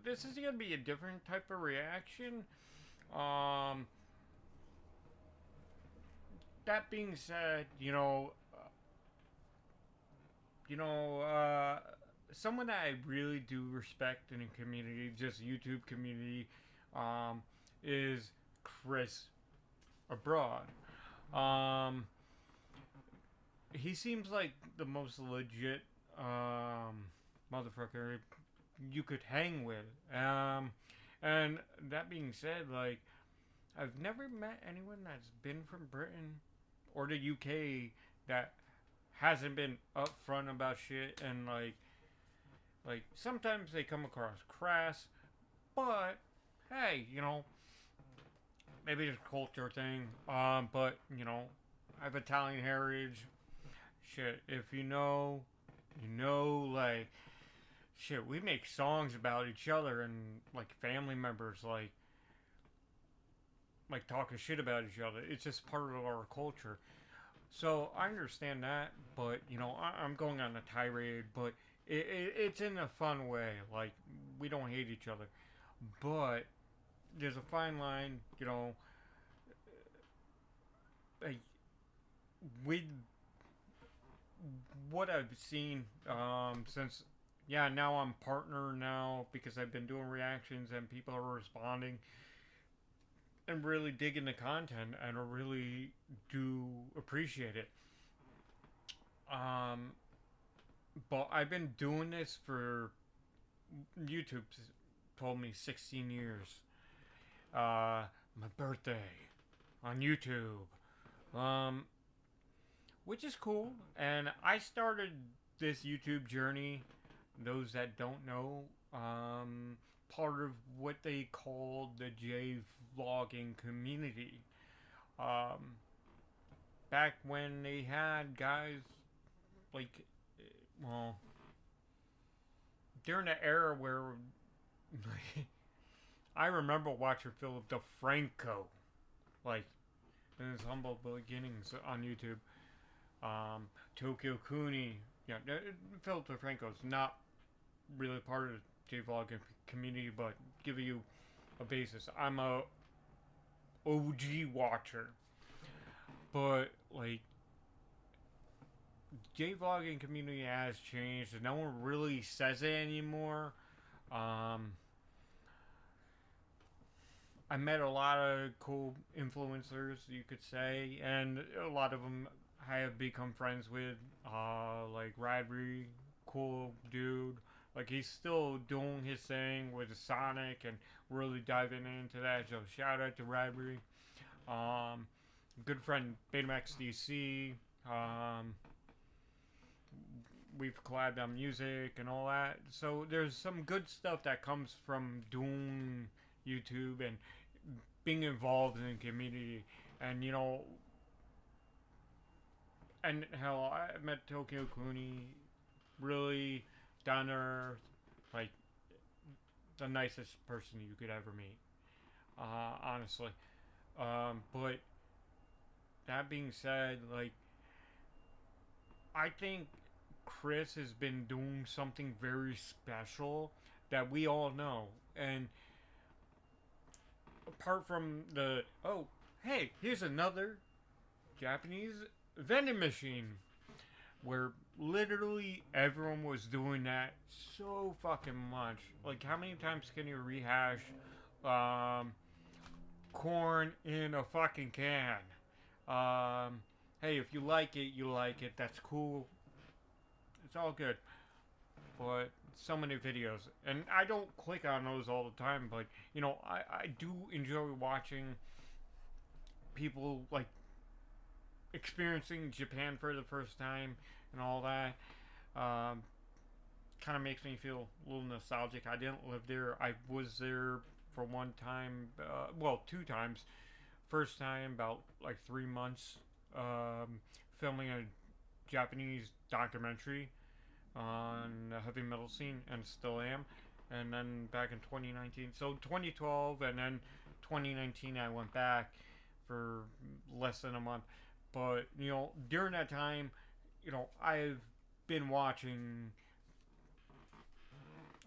This is gonna be a different type of reaction. Um, that being said, you know, uh, someone that I really do respect in the community, just YouTube community, um, is Chris Abroad. Um, he seems like the most legit motherfucker you could hang with. And that being said, like I've never met anyone that's been from Britain or the UK that hasn't been upfront about shit and like sometimes they come across crass, but hey, maybe it's a culture thing. But I have Italian heritage. Shit, if like shit, we make songs about each other and like family members like talking shit about each other. It's just part of our culture. So I understand that, but I'm going on a tirade, but it's in a fun way. Like we don't hate each other, but there's a fine line. Like with what I've seen since. Yeah, now I'm partner now because I've been doing reactions and people are responding and really digging the content and I really do appreciate it. Um, but I've been doing this for YouTube told me 16 years. My birthday on YouTube, um, which is cool. And I started this YouTube journey. Those that don't know, part of what they call the J vlogging community. Um, Back when they had guys like, well, during the era where I remember watching Philip DeFranco, like in his humble beginnings on YouTube. Tokyo Kuni, yeah, Philip DeFranco's not really part of the J-Vlog community, but give you a basis. I'm a OG watcher, but like J-Vlogging community has changed, and no one really says it anymore. Um, I met a lot of cool influencers, you could say, and a lot of them I have become friends with. Like Radbury, cool dude. Like he's still doing his thing with Sonic and really diving into that. So shout out to Radbury. Um, Good friend Betamax DC. Um, we've collabed on music and all that. So there's some good stuff that comes from doing YouTube and being involved in the community. And and hell, I met Tokyo Kuni, really down to earth, like the nicest person you could ever meet. Honestly. But that being said, like I think Chris has been doing something very special that we all know. And apart from the hey, here's another Japanese vending machine where literally everyone was doing that so fucking much. Like, how many times can you rehash um, corn in a fucking can? Hey, if you like it, you like it. That's cool. It's all good. But so many videos, and I don't click on those all the time. But I do enjoy watching people like experiencing Japan for the first time and all that. Um, Kind of makes me feel a little nostalgic. I didn't live there. I was there for one time, well, two times. First time about like 3 months, filming a Japanese documentary on the heavy metal scene, and still am. And then back in 2019, so 2012, and then 2019, I went back for less than a month. But during that time, I've been watching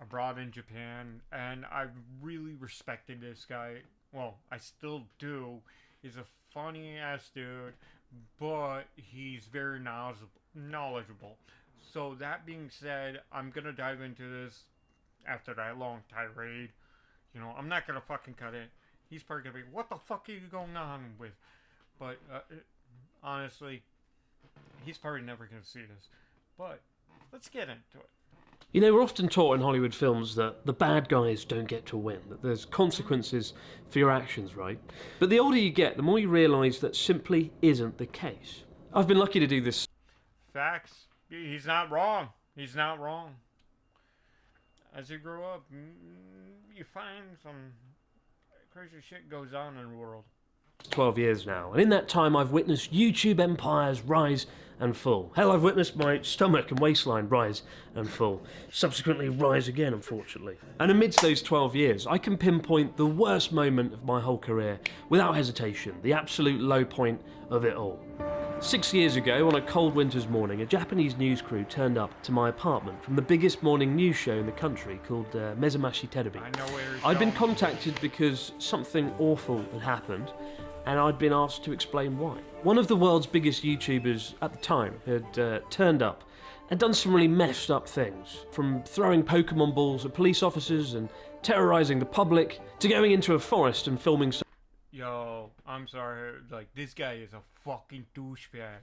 abroad in Japan, and I've really respected this guy. Well, I still do. He's a funny ass dude, but he's very knowledgeable. So that being said, I'm gonna dive into this after that long tirade. You know, I'm not gonna fucking cut it. He's probably gonna be, what the fuck are you going on with? But honestly, he's probably never gonna see this. But let's get into it. You know, we're often taught in Hollywood films that the bad guys don't get to win, that there's consequences for your actions, right? But the older you get, the more you realise that simply isn't the case. I've been lucky to do this. Facts. He's not wrong. He's not wrong. As you grow up, you find some crazy shit goes on in the world. 12 years now, and in that time I've witnessed YouTube empires rise and fall. Hell, I've witnessed my stomach and waistline rise and fall, subsequently rise again, unfortunately. And amidst those 12 years, I can pinpoint the worst moment of my whole career without hesitation, the absolute low point of it all. 6 years ago, on a cold winter's morning, a Japanese news crew turned up to my apartment from the biggest morning news show in the country called Mezamashi Terebi. I'd been contacted because something awful had happened, and I'd been asked to explain why. One of the world's biggest YouTubers at the time had turned up and done some really messed up things, from throwing Pokemon balls at police officers and terrorising the public, to going into a forest and filming some... Yo, I'm sorry, like, this guy is a fucking douchebag.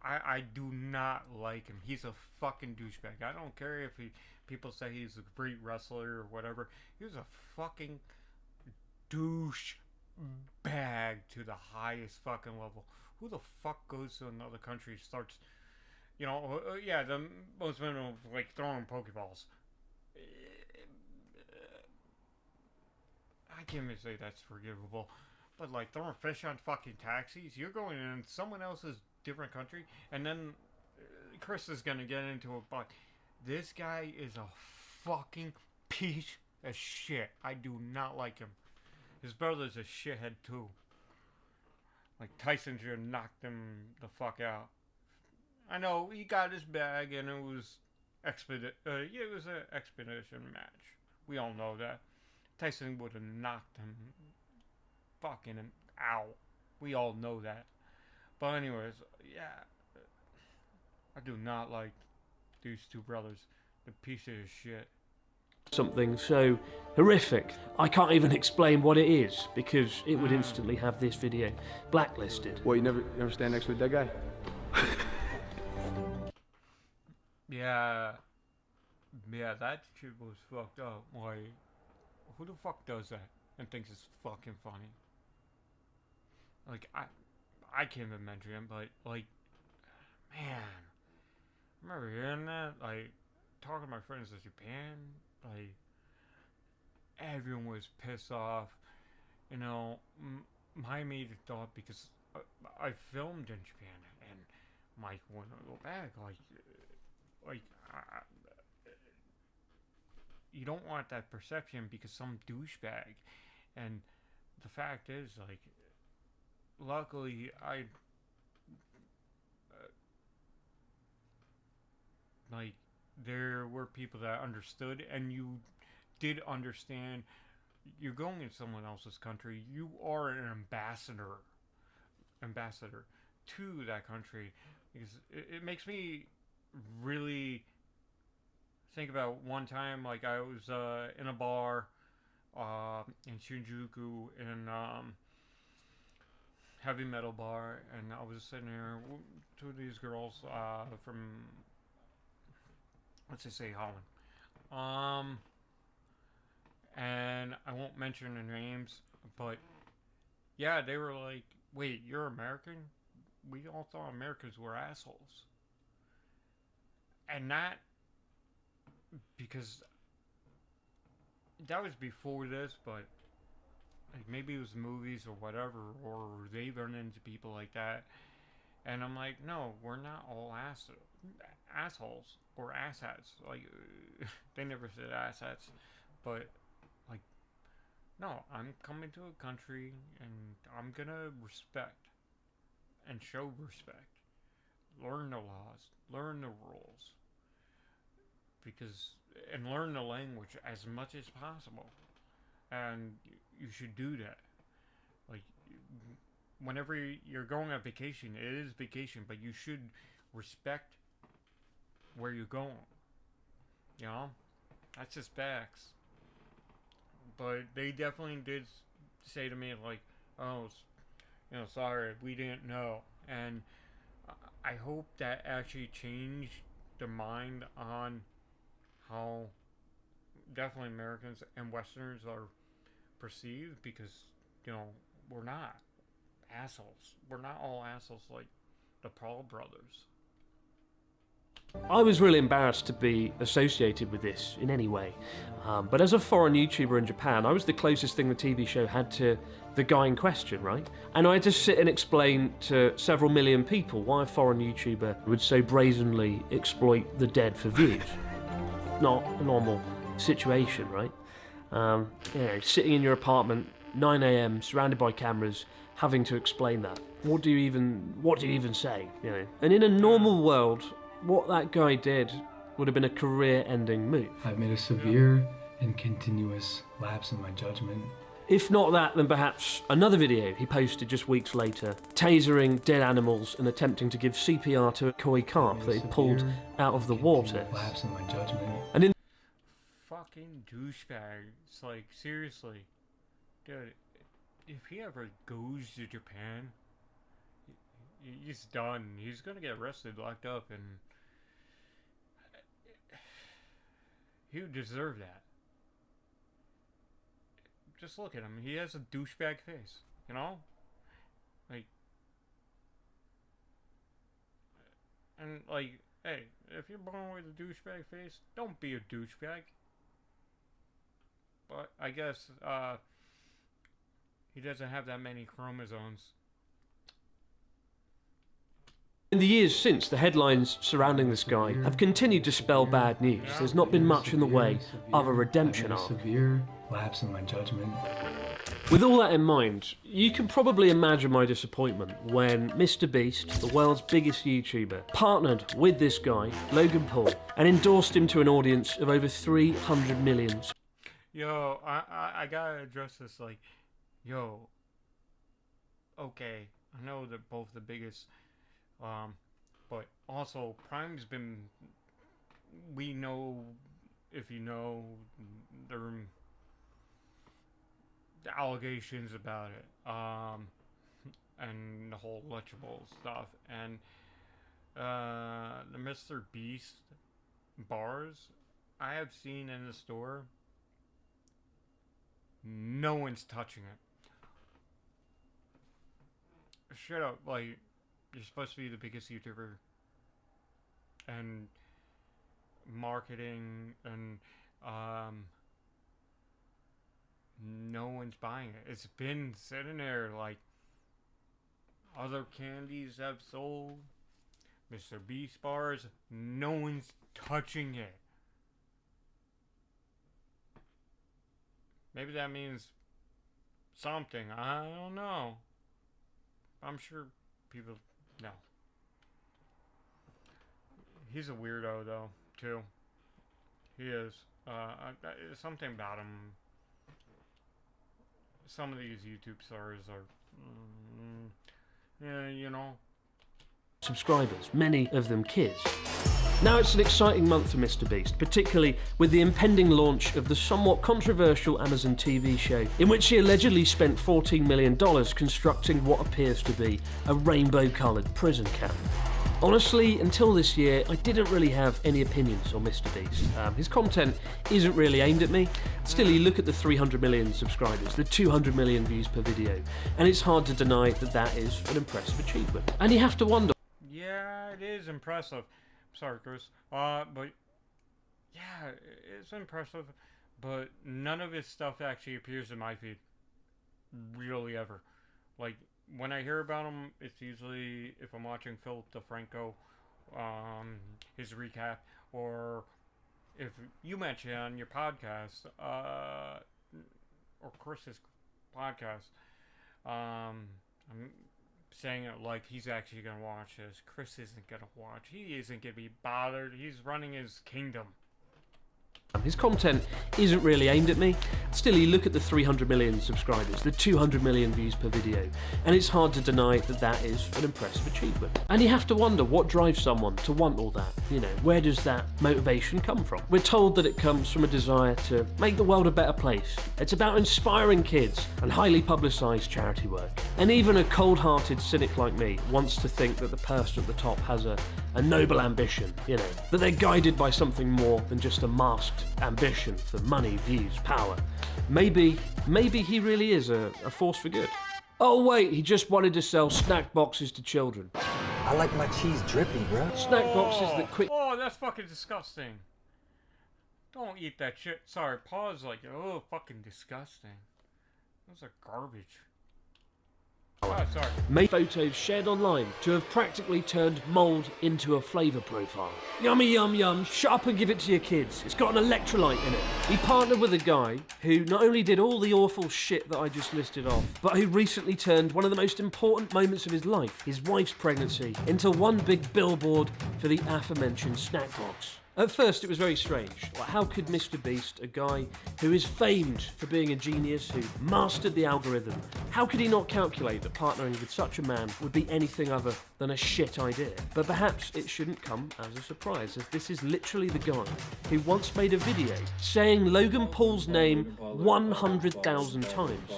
I do not like him. He's a fucking douchebag. I don't care if people say he's a great wrestler or whatever. He was a fucking douche bag to the highest fucking level. Who the fuck goes to another country and starts, you know, yeah, the most men like throwing Pokeballs. I can't even say that's forgivable, but like throwing fish on fucking taxis, you're going in someone else's different country, and then Chris is gonna get into it, but this guy is a fucking piece of shit. I do not like him. His brother's a shithead too. Like Tyson should have knocked him the fuck out. I know he got his bag and it was it was an expedition match. We all know that. Tyson would have knocked him fucking out. We all know that. But anyways, yeah. I do not like these two brothers. The piece of shit. Something so horrific. I can't even explain what it is because it would instantly have this video blacklisted. What, you never stand next to a dead guy? Yeah, that shit was fucked up. Like, who the fuck does that and thinks it's fucking funny? Like, I can't even mention him, but like, man, I remember hearing that. Like, talking to my friends in Japan, like, everyone was pissed off. You know, my immediate thought, because I filmed in Japan, and Mike went a little back, you don't want that perception because some douchebag. And the fact is, like, luckily like, there were people that understood, and you did understand. You're going in someone else's country. You are an ambassador to that country, because it makes me really think about one time. Like, I was in a bar in Shinjuku, in heavy metal bar, and I was sitting there with two of these girls from, let's just say, Holland. And I won't mention their names, but yeah, they were like, wait, you're American? We all thought Americans were assholes. And that, because that was before this, but like, maybe it was movies or whatever, or they run into people like that. And I'm like, no, we're not all assholes or asshats. Like, they never said asshats, but like, no, I'm coming to a country and I'm gonna respect and show respect. Learn the laws, learn the rules. and learn the language as much as possible. And you should do that. Like, whenever you're going on vacation, it is vacation, but you should respect where you're going. You know? That's just facts. But they definitely did say to me, like, oh, sorry, we didn't know. And I hope that actually changed their mind on how definitely Americans and Westerners are perceived, because, we're not assholes. We're not all assholes like the Paul brothers. I was really embarrassed to be associated with this in any way, but as a foreign YouTuber in Japan, I was the closest thing the TV show had to the guy in question, right? And I had to sit and explain to several million people why a foreign YouTuber would so brazenly exploit the dead for views. Not a normal situation, right? Sitting in your apartment, 9 a.m, surrounded by cameras, having to explain that. What do you even say? And in a normal world, what that guy did would have been a career-ending move. I've made a severe and continuous lapse in my judgment. If not that, then perhaps another video he posted just weeks later, tasering dead animals and attempting to give CPR to a koi carp that he pulled out of the water. Lapse in my judgment. And in Fucking douchebag. It's like, seriously. Dude, if he ever goes to Japan, he's done. He's gonna get arrested, locked up, and he would deserve that. Just look at him. He has a douchebag face, Like, and like, hey, if you're born with a douchebag face, don't be a douchebag. But I guess he doesn't have that many chromosomes. In the years since, the headlines surrounding this guy have continued to spell bad news. There's not been much in the way of a redemption arc. Severe lapse in my judgment. With all that in mind, you can probably imagine my disappointment when MrBeast, the world's biggest YouTuber, partnered with this guy, Logan Paul, and endorsed him to an audience of over 300 million. Yo, I gotta address this, like, yo, okay, I know they're both the biggest, but also Prime's been, we know, if you know, the allegations about it, and the whole Lunchable stuff, and the MrBeast bars I have seen in the store, no one's touching it. Shut up, like, you're supposed to be the biggest YouTuber, and marketing, and no one's buying it. It's been sitting there, like, other candies have sold, MrBeast bars, no one's touching it. Maybe that means something. I don't know. I'm sure people know. He's a weirdo, though, too. He is. Something about him. Some of these YouTube stars are, Subscribers, many of them kids. Now it's an exciting month for MrBeast, particularly with the impending launch of the somewhat controversial Amazon TV show, in which he allegedly spent $14 million constructing what appears to be a rainbow-coloured prison camp. Honestly, until this year, I didn't really have any opinions on MrBeast. His content isn't really aimed at me. Still, you look at the 300 million subscribers, the 200 million views per video, and it's hard to deny that that is an impressive achievement. And you have to wonder... Yeah, it is impressive. Sorry, Chris. But yeah, it's impressive. But none of his stuff actually appears in my feed. Really ever. Like, when I hear about him, it's usually if I'm watching Phil DeFranco, his recap, or if you mention on your podcast, or Chris's podcast, I'm saying it like he's actually gonna watch this. Chris isn't gonna watch. He isn't gonna be bothered. He's running his kingdom. His content isn't really aimed at me. Still, you look at the 300 million subscribers, the 200 million views per video, and it's hard to deny that that is an impressive achievement. And you have to wonder what drives someone to want all that. You know, where does that motivation come from? We're told that it comes from a desire to make the world a better place. It's about inspiring kids and highly publicised charity work. And even a cold-hearted cynic like me wants to think that the person at the top has a noble ambition, you know, that they're guided by something more than just a masked ambition for money, views, power. Maybe he really is a force for good. Oh wait, he just wanted to sell snack boxes to children. I like my cheese drippy, bro. Snack boxes that quick... Oh, that's fucking disgusting. Don't eat that shit. Sorry, pause like, oh, fucking disgusting. Those are garbage. Oh, sorry. Made photos shared online to have practically turned mould into a flavour profile. Yummy yum yum, shut up and give it to your kids. It's got an electrolyte in it. He partnered with a guy who not only did all the awful shit that I just listed off, but who recently turned one of the most important moments of his life, his wife's pregnancy, into one big billboard for the aforementioned snack box. At first it was very strange. Like, how could MrBeast, a guy who is famed for being a genius, who mastered the algorithm, how could he not calculate that partnering with such a man would be anything other than a shit idea? But perhaps it shouldn't come as a surprise, as this is literally the guy who once made a video saying Logan Paul's name 100,000 times.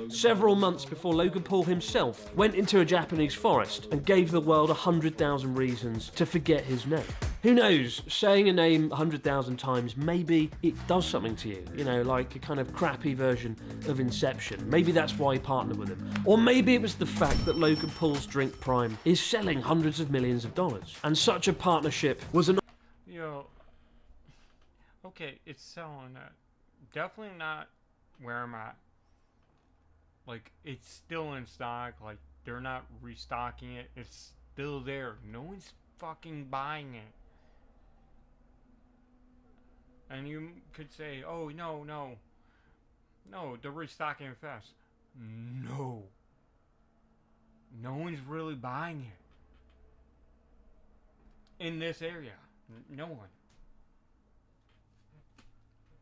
Several months before Logan Paul himself went into a Japanese forest and gave the world 100,000 reasons to forget his name. Who knows, saying a name 100,000 times, maybe it does something to you, you know, like a kind of crappy version of Inception. Maybe that's why he partnered with him. Or maybe it was the fact that Logan Paul's drink Prime is selling hundreds of millions of dollars. And such a partnership was an... Yo. Okay, it's selling that. Definitely not where I'm at. Like, it's still in stock. Like, they're not restocking it. It's still there. No one's fucking buying it. And you could say, oh, no, they're restocking it fast. No. No one's really buying it. In this area. No one.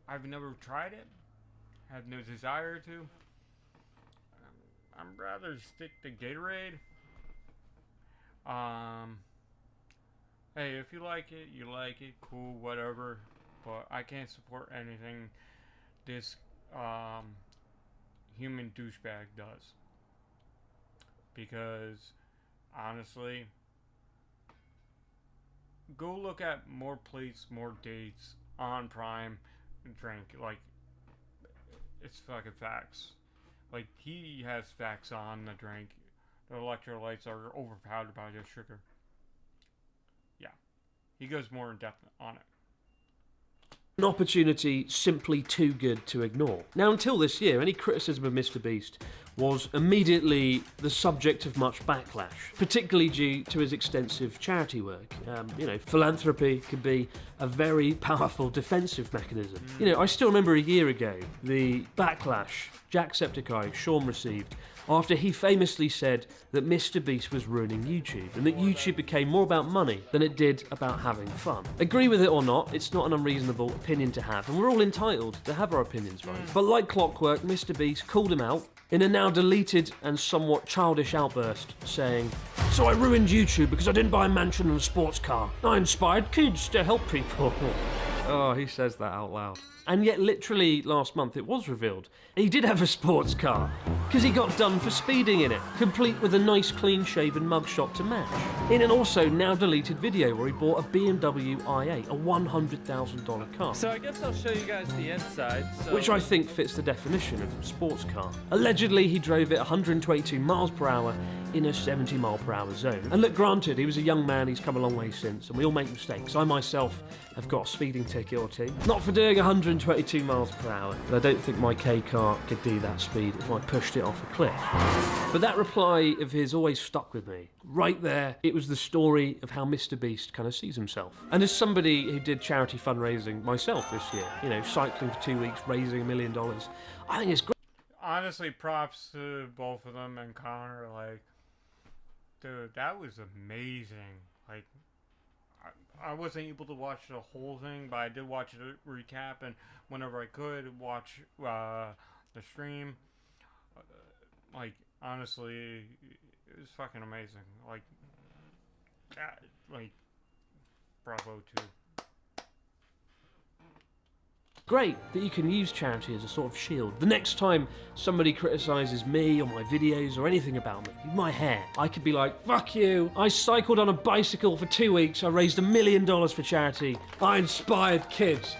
I've never tried it. Have no desire to. I'm rather stick to Gatorade. Hey, if you like it, you like it. Cool, whatever. But I can't support anything this human douchebag does. Because, honestly, go look at more plates, more dates on Prime drink. Like, it's fucking facts. Like, he has facts on the drink. The electrolytes are overpowered by the sugar. Yeah. He goes more in depth on it. An opportunity simply too good to ignore. Now, until this year, any criticism of MrBeast was immediately the subject of much backlash, particularly due to his extensive charity work. You know, philanthropy can be a very powerful defensive mechanism. You know, I still remember a year ago the backlash Jacksepticeye Sean received after he famously said that MrBeast was ruining YouTube and that YouTube became more about money than it did about having fun. Agree with it or not, it's not an unreasonable opinion to have, and we're all entitled to have our opinions, right? But like clockwork, MrBeast called him out in a now deleted and somewhat childish outburst, saying, "So I ruined YouTube because I didn't buy a mansion and a sports car. I inspired kids to help people." Oh, he says that out loud. And yet, literally last month, it was revealed he did have a sports car, because he got done for speeding in it, complete with a nice clean-shaven mugshot to match, in an also now deleted video where he bought a BMW i8, a $100,000 car. So I guess I'll show you guys the inside. Which I think fits the definition of sports car. Allegedly, he drove it 122 miles per hour in a 70 mile per hour zone. And look, granted, he was a young man, he's come a long way since, and we all make mistakes. I myself have got a speeding ticket or two. Not for doing 122 miles per hour, but I don't think my K car could do that speed if I pushed it off a cliff. But that reply of his always stuck with me. Right there, it was the story of how MrBeast kind of sees himself. And as somebody who did charity fundraising myself this year, you know, cycling for 2 weeks, raising $1 million, I think it's great. Honestly, props to both of them and Connor. Like, dude, that was amazing. Like, I wasn't able to watch the whole thing, but I did watch the recap, and whenever I could watch the stream, like honestly, it was fucking amazing. Like bravo to. Great that you can use charity as a sort of shield. The next time somebody criticises me or my videos or anything about me, my hair, I could be like, fuck you, I cycled on a bicycle for 2 weeks, I raised $1 million for charity, I inspired kids.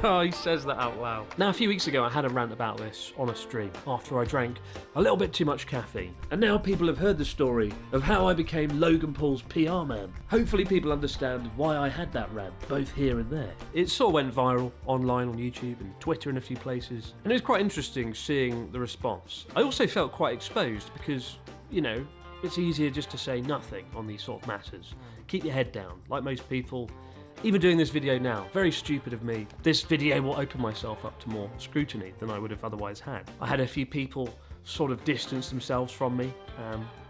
Oh, he says that out loud. Now, a few weeks ago, I had a rant about this on a stream after I drank a little bit too much caffeine. And now people have heard the story of how I became Logan Paul's PR man. Hopefully people understand why I had that rant, both here and there. It sort of went viral online on YouTube and Twitter and a few places. And it was quite interesting seeing the response. I also felt quite exposed because, you know, it's easier just to say nothing on these sort of matters. Keep your head down, like most people. Even doing this video now, very stupid of me. This video will open myself up to more scrutiny than I would have otherwise had. I had a few people sort of distance themselves from me,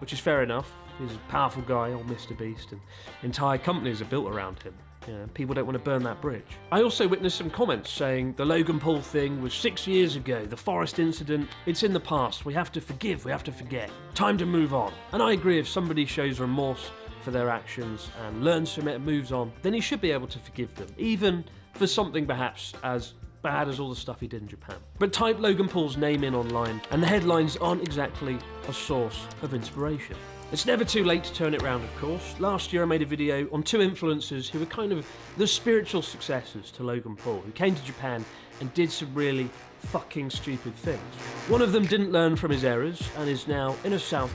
which is fair enough. He's a powerful guy, old MrBeast, and entire companies are built around him. You know, people don't want to burn that bridge. I also witnessed some comments saying the Logan Paul thing was 6 years ago, the Forest incident, it's in the past, we have to forgive, we have to forget. Time to move on. And I agree, if somebody shows remorse for their actions and learns from it and moves on, then he should be able to forgive them, even for something perhaps as bad as all the stuff he did in Japan. But type Logan Paul's name in online and the headlines aren't exactly a source of inspiration. It's never too late to turn it round, of course. Last year I made a video on 2 influencers who were kind of the spiritual successors to Logan Paul, who came to Japan and did some really fucking stupid things. One of them didn't learn from his errors and is now in a South...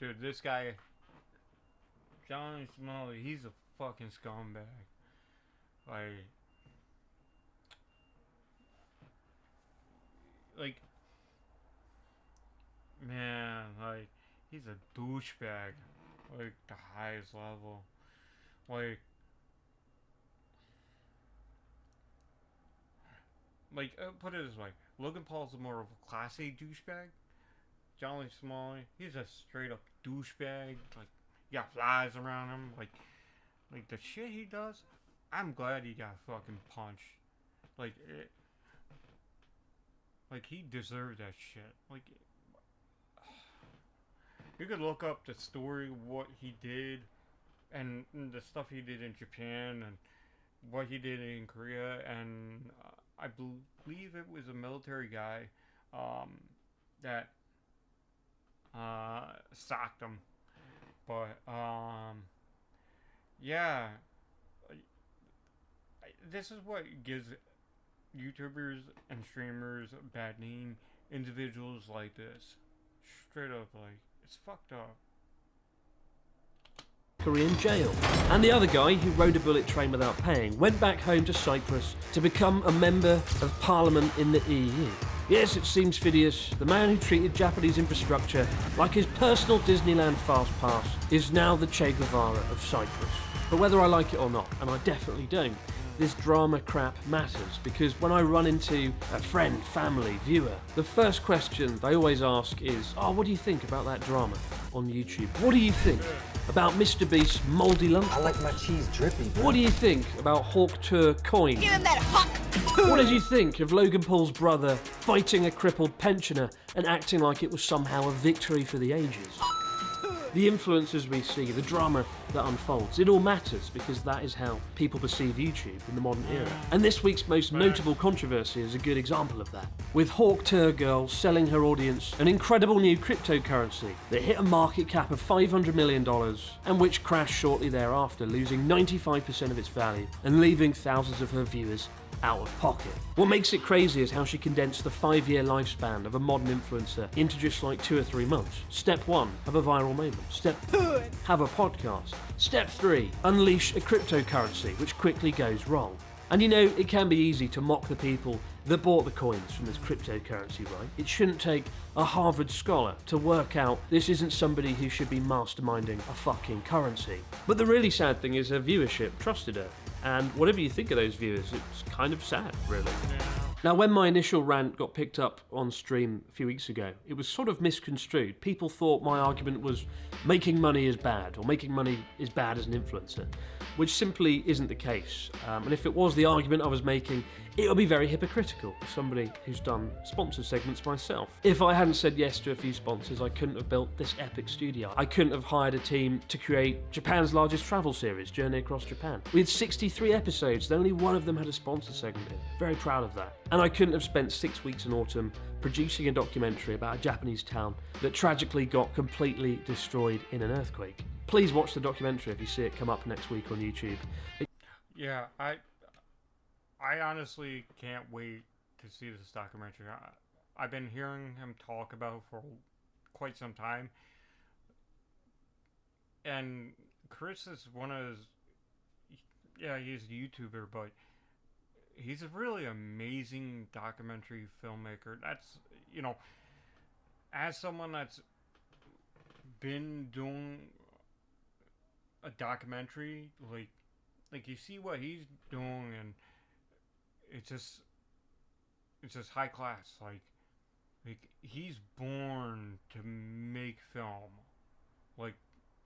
Dude, this guy, Johnny Smalley, he's a fucking scumbag. Man, he's a douchebag, the highest level. Put it this way, Logan Paul's more of a classy douchebag. Johnny Smalley, he's a straight up douchebag. He got flies around him. Like the shit he does, I'm glad he got fucking punched. He deserved that shit. You could look up the story, what he did, and the stuff he did in Japan, and what he did in Korea, and I believe it was a military guy that socked him. But yeah, this is what gives YouTubers and streamers a bad name. Individuals like this, straight up, it's fucked up. Korean jail. And the other guy, who rode a bullet train without paying, went back home to Cyprus to become a member of parliament in the EU. Yes, it seems Phidias, the man who treated Japanese infrastructure like his personal Disneyland fast pass, is now the Che Guevara of Cyprus. But whether I like it or not, and I definitely don't, this drama crap matters, because when I run into a friend, family, viewer, the first question they always ask is, oh, what do you think about that drama on YouTube? What do you think about MrBeast's mouldy lunch? I like my cheese drippy, bro. What do you think about Hawk Tour coin? Give him that Hawk What did you think of Logan Paul's brother fighting a crippled pensioner and acting like it was somehow a victory for the ages? The influences we see, the drama that unfolds, it all matters because that is how people perceive YouTube in the modern era. And this week's most notable controversy is a good example of that. With Hawk Tour Girl selling her audience an incredible new cryptocurrency that hit a market cap of $500 million and which crashed shortly thereafter, losing 95% of its value and leaving thousands of her viewers out of pocket. What makes it crazy is how she condensed the 5-year lifespan of a modern influencer into just 2 or 3 months. Step 1, have a viral moment. Step 2, have a podcast. Step 3, unleash a cryptocurrency, which quickly goes wrong. And you know, it can be easy to mock the people that bought the coins from this cryptocurrency, right? It shouldn't take a Harvard scholar to work out this isn't somebody who should be masterminding a fucking currency. But the really sad thing is her viewership trusted her. And whatever you think of those viewers, it's kind of sad, really. Now, when my initial rant got picked up on stream a few weeks ago, it was sort of misconstrued. People thought my argument was making money is bad, or making money is bad as an influencer. which simply isn't the case. And if it was the argument I was making, it would be very hypocritical as somebody who's done sponsored segments myself. If I hadn't said yes to a few sponsors, I couldn't have built this epic studio. I couldn't have hired a team to create Japan's largest travel series, Journey Across Japan. We had 63 episodes, and only one of them had a sponsored segment in. Very proud of that. And I couldn't have spent 6 weeks in autumn producing a documentary about a Japanese town that tragically got completely destroyed in an earthquake. Please watch the documentary if you see it come up next week on YouTube. Yeah, I honestly can't wait to see this documentary. I've been hearing him talk about it for quite some time. And Chris is one of his... Yeah, he's a YouTuber, but he's a really amazing documentary filmmaker. That's, you know, as someone that's been doing a documentary, like you see what he's doing, and it's just high class. Like he's born to make film, like,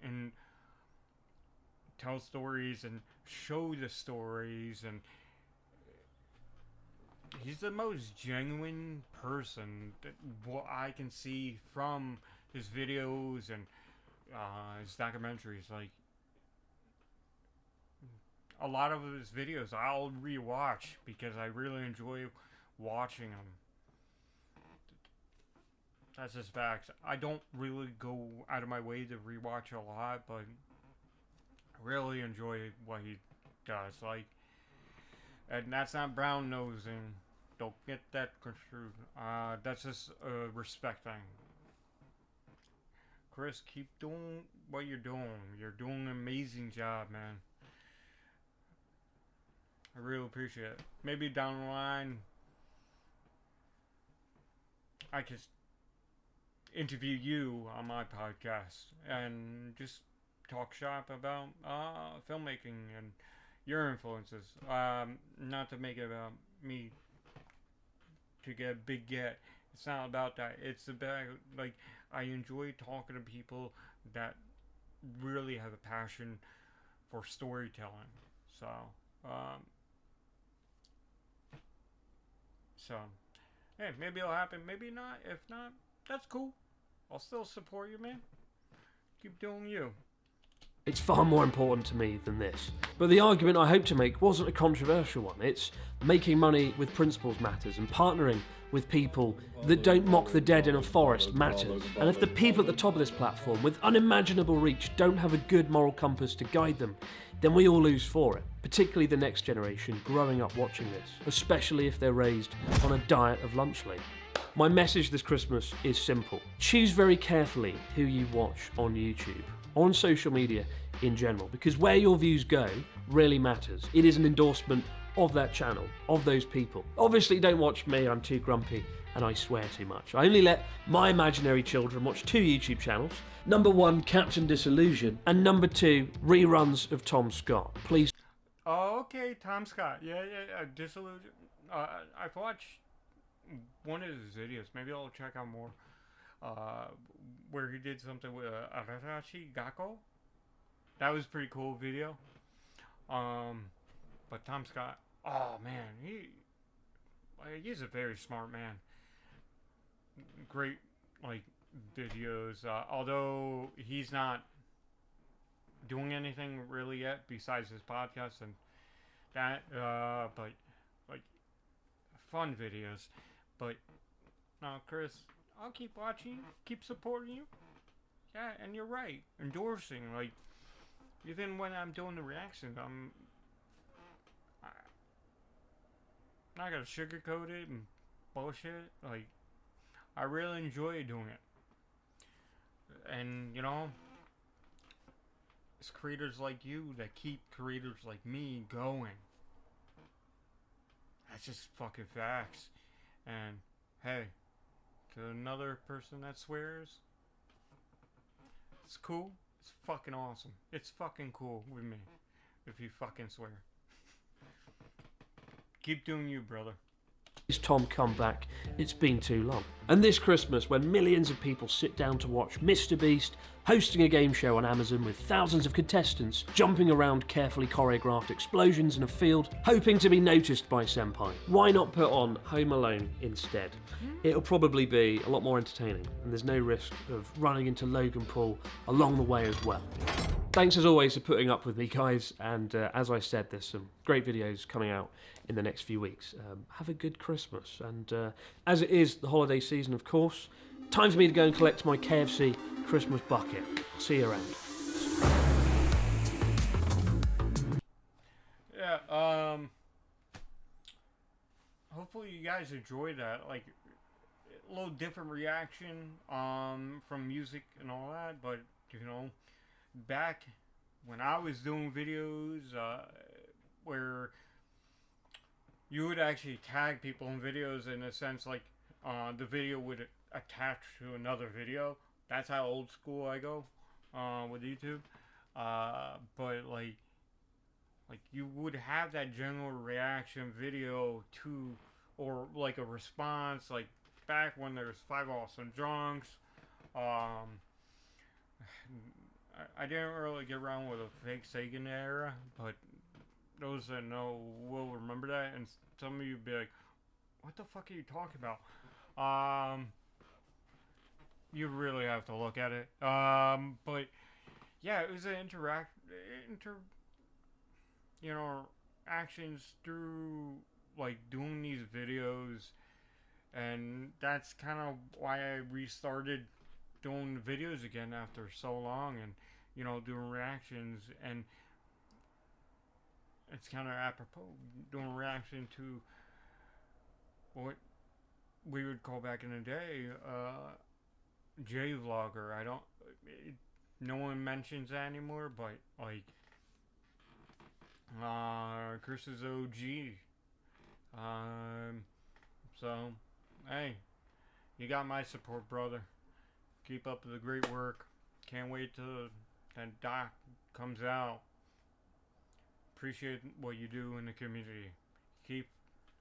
and tell stories and show the stories, and he's the most genuine person that what I can see from his videos and his documentaries. Like, a lot of his videos I'll rewatch because I really enjoy watching them. That's just facts. I don't really go out of my way to rewatch a lot, but I really enjoy what he does. Like, and that's not brown nosing. Don't get that construed. That's just a respect thing. Chris, keep doing what you're doing. You're doing an amazing job, man. I really appreciate it. Maybe down the line, I could interview you on my podcast and just talk shop about filmmaking and your influences. Not to make it about me to get a big get. It's not about that. It's about, like, I enjoy talking to people that really have a passion for storytelling. So, hey, maybe it'll happen, maybe not. If not, that's cool. I'll still support you, man. Keep doing you. It's far more important to me than this. But the argument I hope to make wasn't a controversial one. It's making money with principles matters, and partnering with people that don't mock the dead in a forest matters. And if the people at the top of this platform with unimaginable reach don't have a good moral compass to guide them, then we all lose for it, particularly the next generation growing up watching this, especially if they're raised on a diet of lunchly. My message this Christmas is simple. Choose very carefully who you watch on YouTube, on social media in general, because where your views go really matters. It is an endorsement of that channel, of those people. Obviously don't watch me, I'm too grumpy and I swear too much. I only let my imaginary children watch 2 YouTube channels. Number 1, Captain Disillusion, and number 2, reruns of Tom Scott. Please. Oh, okay, Tom Scott. Yeah, Disillusion. I've watched one of his videos. Maybe I'll check out more. Where he did something with Arashi Gakko. That was a pretty cool video. But Tom Scott, oh man, he's a very smart man. Great, like, videos. Although he's not doing anything really yet besides his podcast and that. But like, fun videos. But no, Chris, I'll keep watching, keep supporting you. Yeah, and you're right. Endorsing, like, even when I'm doing the reactions, I'm not gonna sugarcoat it and bullshit. Like, I really enjoy doing it. And, you know, it's creators like you that keep creators like me going. That's just fucking facts. And, hey, to another person that swears, it's cool. It's fucking awesome. It's fucking cool with me if you fucking swear. Keep doing you, brother. Is Tom come back? It's been too long. And this Christmas, when millions of people sit down to watch MrBeast hosting a game show on Amazon with thousands of contestants jumping around carefully choreographed explosions in a field, hoping to be noticed by Senpai, why not put on Home Alone instead? It'll probably be a lot more entertaining, and there's no risk of running into Logan Paul along the way as well. Thanks as always for putting up with me, guys, and as I said, there's some great videos coming out in the next few weeks. Have a good Christmas, and as it is the holiday season, of course, time for me to go and collect my KFC Christmas bucket. I'll see you around. Yeah, hopefully you guys enjoyed that, like, a little different reaction, from music and all that, but, you know, back when I was doing videos, where you would actually tag people in videos in a sense, like, the video would attach to another video. That's how old school I go, with YouTube. But like you would have that general reaction video to, or like a response, like back when there's 5 Awesome Drunks. I didn't really get around with a fake Sagan era, but those that know will remember that, and some of you be like, what the fuck are you talking about? You really have to look at it. But yeah, it was an actions through like doing these videos, and that's kind of why I restarted doing videos again after so long, and you know, doing reactions, and it's kind of apropos doing a reaction to what we would call back in the day J-Vlogger. No one mentions that anymore, but like Chris's OG. So hey, you got my support, brother. Keep up the great work. Can't wait till that doc comes out. Appreciate what you do in the community. Keep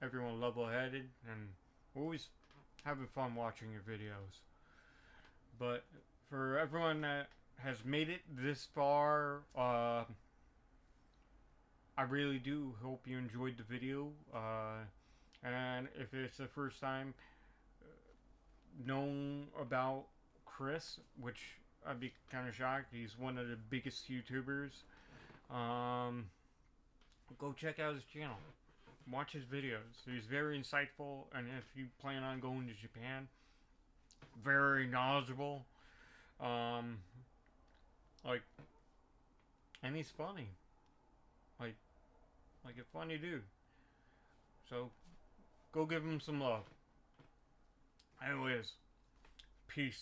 everyone level-headed and always having fun watching your videos. But for everyone that has made it this far, I really do hope you enjoyed the video. And if it's the first time known about Chris, which I'd be kind of shocked, he's one of the biggest YouTubers. Go check out his channel. Watch his videos. He's very insightful, and if you plan on going to Japan, very knowledgeable. Like, and he's funny. Like a funny dude. So, go give him some love. Anyways, peace.